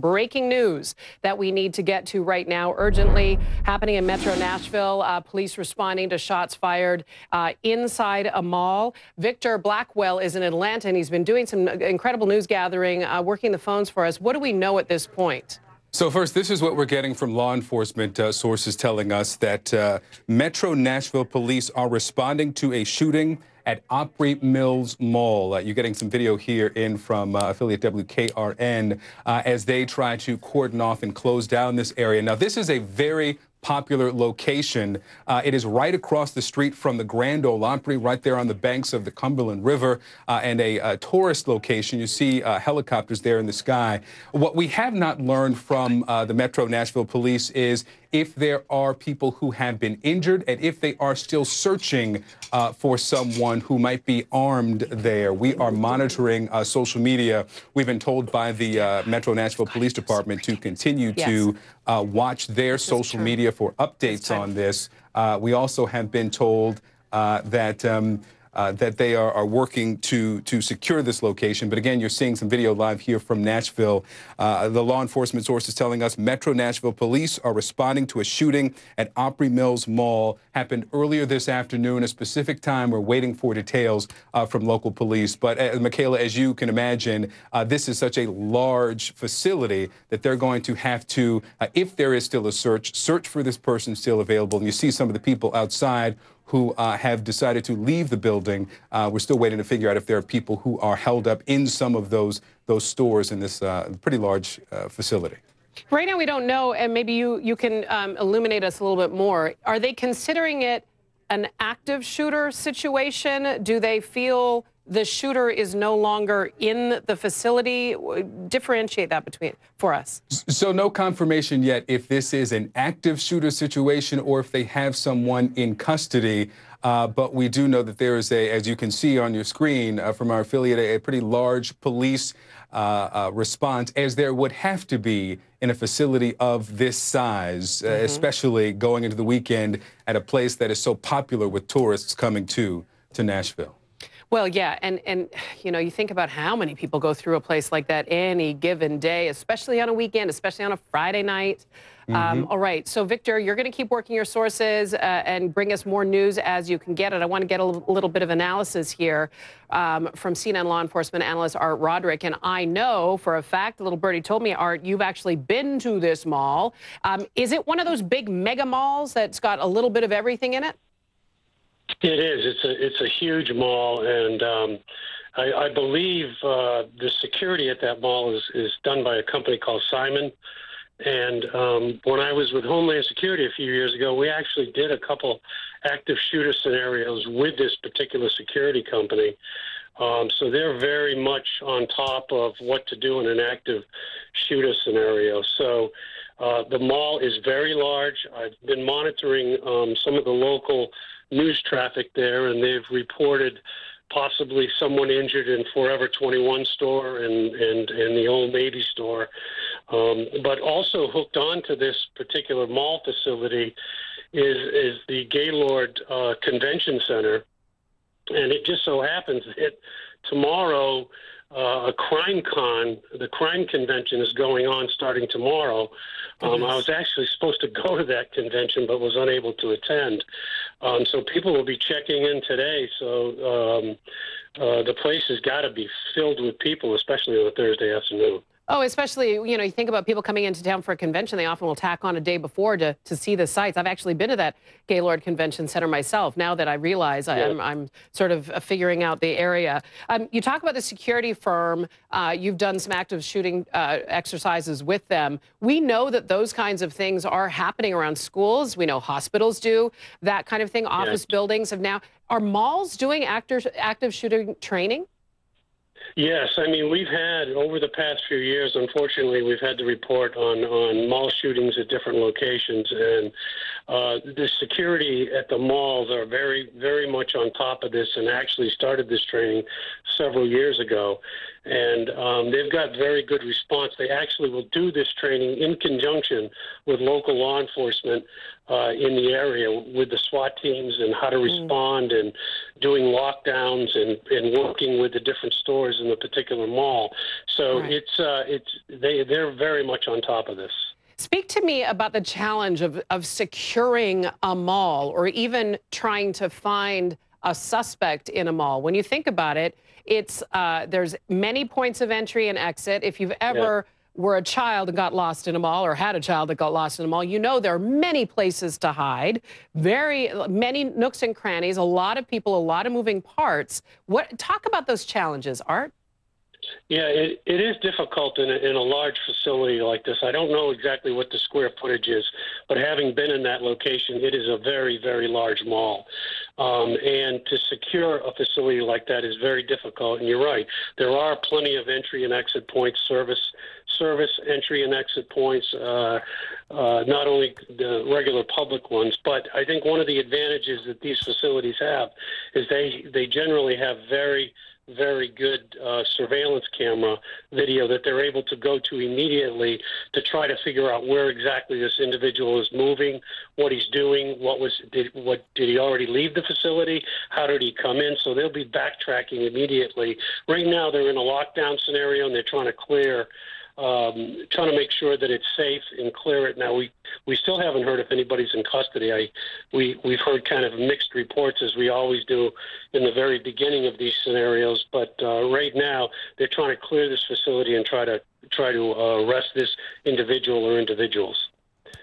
breaking news that we need to get to right now urgently happening in Metro Nashville. Police responding to shots fired inside a mall. Victor Blackwell is in Atlanta, and he's been doing some incredible news gathering, working the phones for us. What do we know at this point? So first, this is what we're getting from law enforcement sources telling us that Metro Nashville police are responding to a shooting at Opry Mills Mall. You're getting some video here in from affiliate WKRN as they try to cordon off and close down this area. Now, this is a very popular location. It is right across the street from the Grand Ole Opry, right there on the banks of the Cumberland River, and a tourist location. You see helicopters there in the sky. What we have not learned from the Metro Nashville police is if there are people who have been injured and if they are still searching for someone who might be armed there. We are monitoring social media. We've been told by the Metro Nashville Police Department to continue to watch their social media for updates on this. We also have been told that they are working to secure this location. But again, you're seeing some video live here from Nashville. The law enforcement source is telling us Metro Nashville police are responding to a shooting at Opry Mills Mall. Happened earlier this afternoon, a specific time. We're waiting for details from local police. But Michaela, as you can imagine, this is such a large facility that they're going to have to, if there is still a search for this person still available. And you see some of the people outside who have decided to leave the building. We're still waiting to figure out if there are people who are held up in some of those stores in this pretty large facility. Right now we don't know, and maybe you can illuminate us a little bit more. Are they considering it an active shooter situation? Do they feel the shooter is no longer in the facility? Differentiate that for us. So no confirmation yet if this is an active shooter situation or if they have someone in custody. But we do know that there is as you can see on your screen from our affiliate, a pretty large police response, as there would have to be in a facility of this size, especially going into the weekend at a place that is so popular with tourists coming to Nashville. Well, yeah, and you know, you think about how many people go through a place like that any given day, especially on a weekend, especially on a Friday night. All right, so Victor, you're going to keep working your sources and bring us more news as you can get it. I want to get a little bit of analysis here from CNN law enforcement analyst Art Roderick. And I know for a fact, little birdie told me, Art, you've actually been to this mall. Is it one of those big mega malls that's got a little bit of everything in it? It is. It's a huge mall, and I believe the security at that mall is done by a company called Simon. And when I was with Homeland Security a few years ago, we actually did a couple active shooter scenarios with this particular security company. So they're very much on top of what to do in an active shooter scenario. So the mall is very large. I've been monitoring some of the local news traffic there, and they've reported possibly someone injured in Forever 21 store and the Old Navy store. But also hooked on to this particular mall facility is the Gaylord Convention Center. And it just so happens that tomorrow, the crime convention is going on starting tomorrow. I was actually supposed to go to that convention, but was unable to attend. So people will be checking in today. So the place has got to be filled with people, especially on a Thursday afternoon. Oh, especially, you know, you think about people coming into town for a convention, they often will tack on a day before to see the sites. I've actually been to that Gaylord Convention Center myself, now that I realize I'm sort of figuring out the area. You talk about the security firm. You've done some active shooting exercises with them. We know that those kinds of things are happening around schools. We know hospitals do that kind of thing. Office buildings have now. Are malls doing active shooting training? Yes, I mean, we've had, over the past few years, unfortunately, we've had to report on mall shootings at different locations, and The security at the malls are very, very much on top of this and actually started this training several years ago. And they've got very good response. They actually will do this training in conjunction with local law enforcement in the area, with the SWAT teams, and how to respond, and doing lockdowns, and working with the different stores in the particular mall. So they're very much on top of this. Speak to me about the challenge of securing a mall, or even trying to find a suspect in a mall. When you think about it, it's there's many points of entry and exit. If you've ever were a child and got lost in a mall, or had a child that got lost in a mall, you know there are many places to hide, very many nooks and crannies, a lot of people, a lot of moving parts. Talk about those challenges, Art. Yeah, it is difficult in a large facility like this. I don't know exactly what the square footage is, but having been in that location, it is a very, very large mall. And to secure a facility like that is very difficult. And you're right, there are plenty of entry and exit points, service entry and exit points, not only the regular public ones. But I think one of the advantages that these facilities have is they generally have very good surveillance camera video that they're able to go to immediately to try to figure out where exactly this individual is moving, what he's doing, did he already leave the facility, how did he come in. So they'll be backtracking immediately. Right now they're in a lockdown scenario, and they're trying to clear, trying to make sure that it's safe and clear it. Now, we still haven't heard if anybody's in custody. We've heard kind of mixed reports, as we always do in the very beginning of these scenarios. But right now, they're trying to clear this facility and try to arrest this individual or individuals.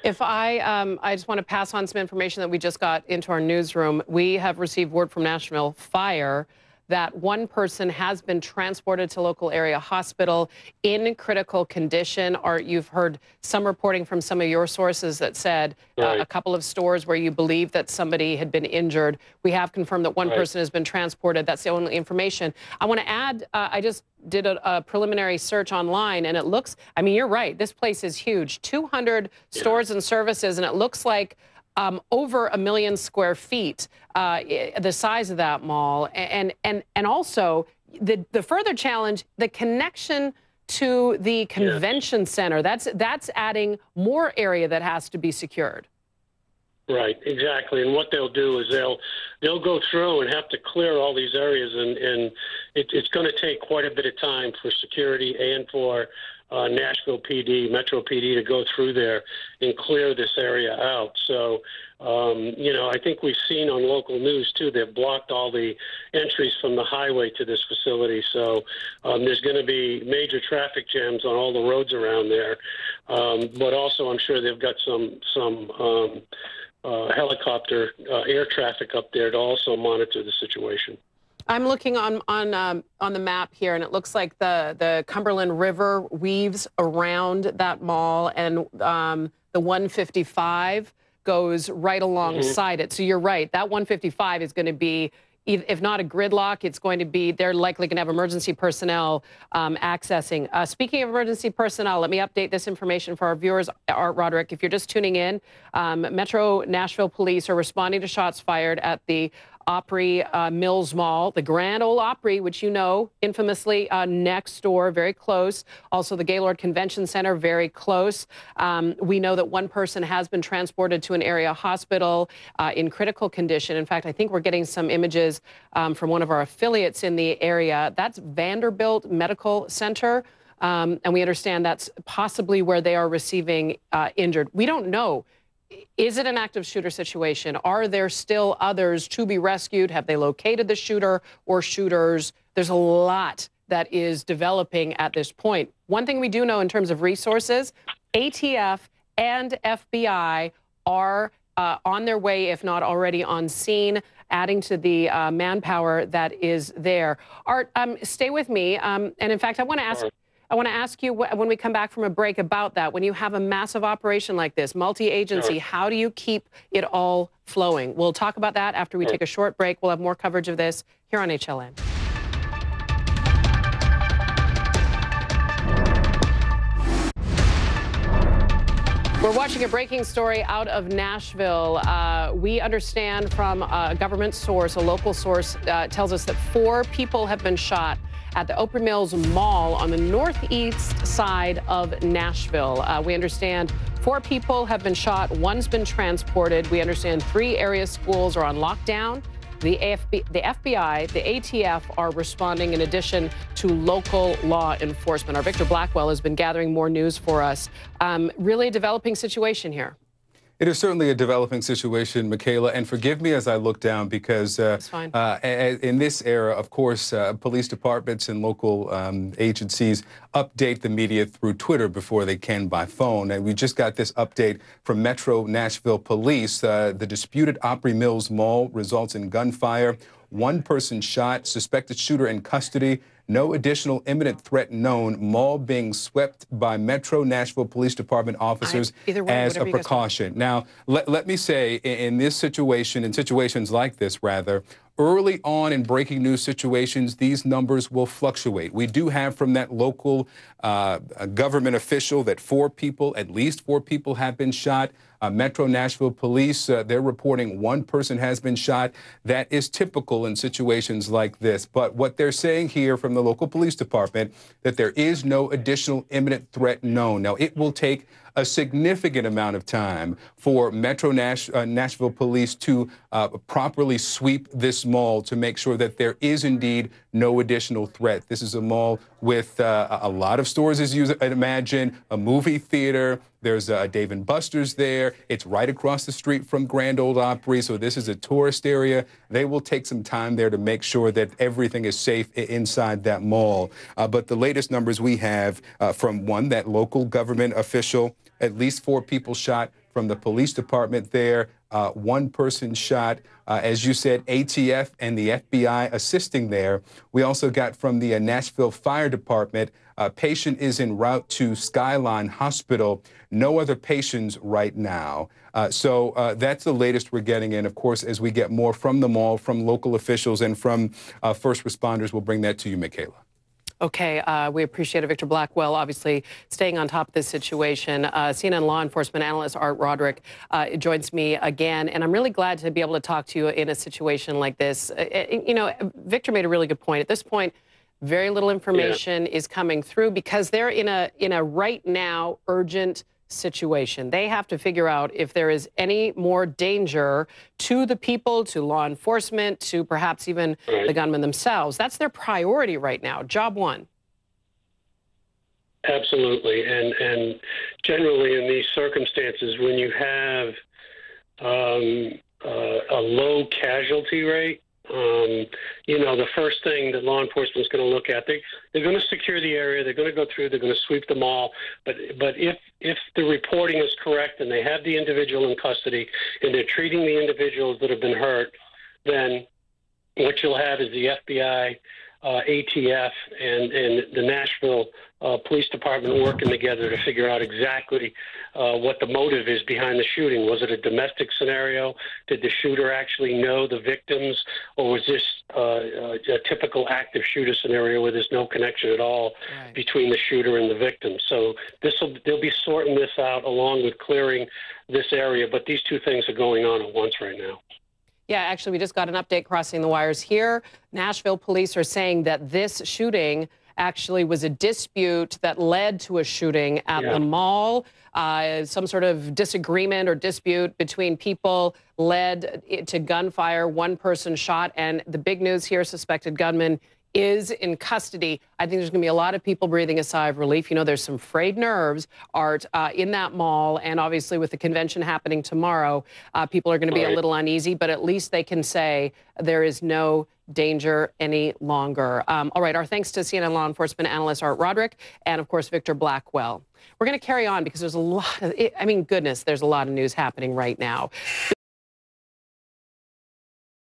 If I just want to pass on some information that we just got into our newsroom. We have received word from Nashville Fire that one person has been transported to local area hospital in critical condition. Or you've heard some reporting from some of your sources that said a couple of stores where you believe that somebody had been injured. We have confirmed that one person has been transported. That's the only information. I want to add, I just did a preliminary search online, and it looks, I mean, you're right, this place is huge. 200 stores and services, and it looks like over 1 million square feet, the size of that mall. And also, the further challenge, the connection to the convention center, that's adding more area that has to be secured. Right, exactly. And what they'll do is they'll go through and have to clear all these areas, and it's going to take quite a bit of time for security and for Nashville PD, Metro PD, to go through there and clear this area out. So, I think we've seen on local news, too, they've blocked all the entries from the highway to this facility. So there's going to be major traffic jams on all the roads around there. But also, I'm sure they've got some helicopter air traffic up there to also monitor the situation. I'm looking on the map here, and it looks like the Cumberland River weaves around that mall, and the 155 goes right alongside it. So you're right, that 155 is going to be, if not a gridlock, it's going to be, they're likely going to have emergency personnel accessing. Speaking of emergency personnel, let me update this information for our viewers. Art, Roderick, if you're just tuning in, Metro Nashville Police are responding to shots fired at the Opry Mills Mall, the Grand Ole Opry, which you know, infamously next door, very close. Also, the Gaylord Convention Center, very close. We know that one person has been transported to an area hospital in critical condition. In fact, I think we're getting some images from one of our affiliates in the area. That's Vanderbilt Medical Center. And we understand that's possibly where they are receiving injured. We don't know. Is it an active shooter situation? Are there still others to be rescued? Have they located the shooter or shooters? There's a lot that is developing at this point. One thing we do know in terms of resources, ATF and FBI are on their way, if not already on scene, adding to the manpower that is there. Art, stay with me. And in fact, I want to ask you when we come back from a break about that. When you have a massive operation like this, multi-agency, how do you keep it all flowing? We'll talk about that after we take a short break. We'll have more coverage of this here on HLN. We're watching a breaking story out of Nashville. We understand from a government source, a local source, tells us that 4 people have been shot at the Opry Mills Mall on the northeast side of Nashville. We understand 4 people have been shot. 1's been transported. We understand 3 area schools are on lockdown. The FBI, the ATF are responding in addition to local law enforcement. Our Victor Blackwell has been gathering more news for us. Really a developing situation here. It is certainly a developing situation, Michaela, and forgive me as I look down because in this era, of course, police departments and local agencies update the media through Twitter before they can by phone. And we just got this update from Metro Nashville Police. The disputed Opry Mills Mall results in gunfire. 1 person shot, suspected shooter in custody. No additional imminent threat known. Mall being swept by Metro Nashville Police Department officers as a precaution. Now, let me say, in this situation, in situations like this, rather, early on in breaking news situations, these numbers will fluctuate. We do have from that local government official that 4 people, at least 4 people have been shot. Metro Nashville Police, they're reporting 1 person has been shot. That is typical in situations like this. But what they're saying here from the local police department, that there is no additional imminent threat known. Now, it will take a significant amount of time for Metro Nashville Police to properly sweep this mall to make sure that there is indeed no additional threat. This is a mall with a lot of stores, as you imagine, a movie theater. There's a Dave & Buster's there. It's right across the street from Grand Ole Opry, so this is a tourist area. They will take some time there to make sure that everything is safe inside that mall. But the latest numbers we have from that local government official, at least 4 people shot from the police department there, 1 person shot. As you said, ATF and the FBI assisting there. We also got from the Nashville Fire Department, a patient is en route to Skyline Hospital. No other patients right now. So that's the latest we're getting in. Of course, as we get more from the mall, from local officials, and from first responders, we'll bring that to you, Michaela. Okay, we appreciate it. Victor Blackwell, obviously staying on top of this situation. CNN law enforcement analyst Art Roderick joins me again, and I'm really glad to be able to talk to you in a situation like this. You know, Victor made a really good point. At this point, very little information is coming through because they're in a right now urgent situation. They have to figure out if there is any more danger to the people, to law enforcement, to perhaps even the gunmen themselves. That's their priority right now. Job 1. Absolutely. And generally in these circumstances, when you have a low casualty rate, you know, the first thing that law enforcement is going to look at, they're going to secure the area, they're going to go through, they're going to sweep them all. But if the reporting is correct and they have the individual in custody and they're treating the individuals that have been hurt, then what you'll have is the FBI, ATF, and the Nashville Police Department working together to figure out exactly what the motive is behind the shooting. Was it a domestic scenario? Did the shooter actually know the victims? Or was this a typical active shooter scenario where there's no connection at all between the shooter and the victim? So they'll be sorting this out along with clearing this area. But these 2 things are going on at once right now. Yeah, actually, we just got an update crossing the wires here. Nashville police are saying that this shooting actually was a dispute that led to a shooting at the mall. Some sort of disagreement or dispute between people led to gunfire. 1 person shot, and the big news here, suspected gunman is in custody. I think there's going to be a lot of people breathing a sigh of relief. You know, there's some frayed nerves, Art, in that mall. And obviously with the convention happening tomorrow, people are going to be a little uneasy, but at least they can say there is no danger any longer. All right, our thanks to CNN law enforcement analyst Art Roderick and, of course, Victor Blackwell. We're going to carry on because there's a lot of, I mean, goodness, there's a lot of news happening right now.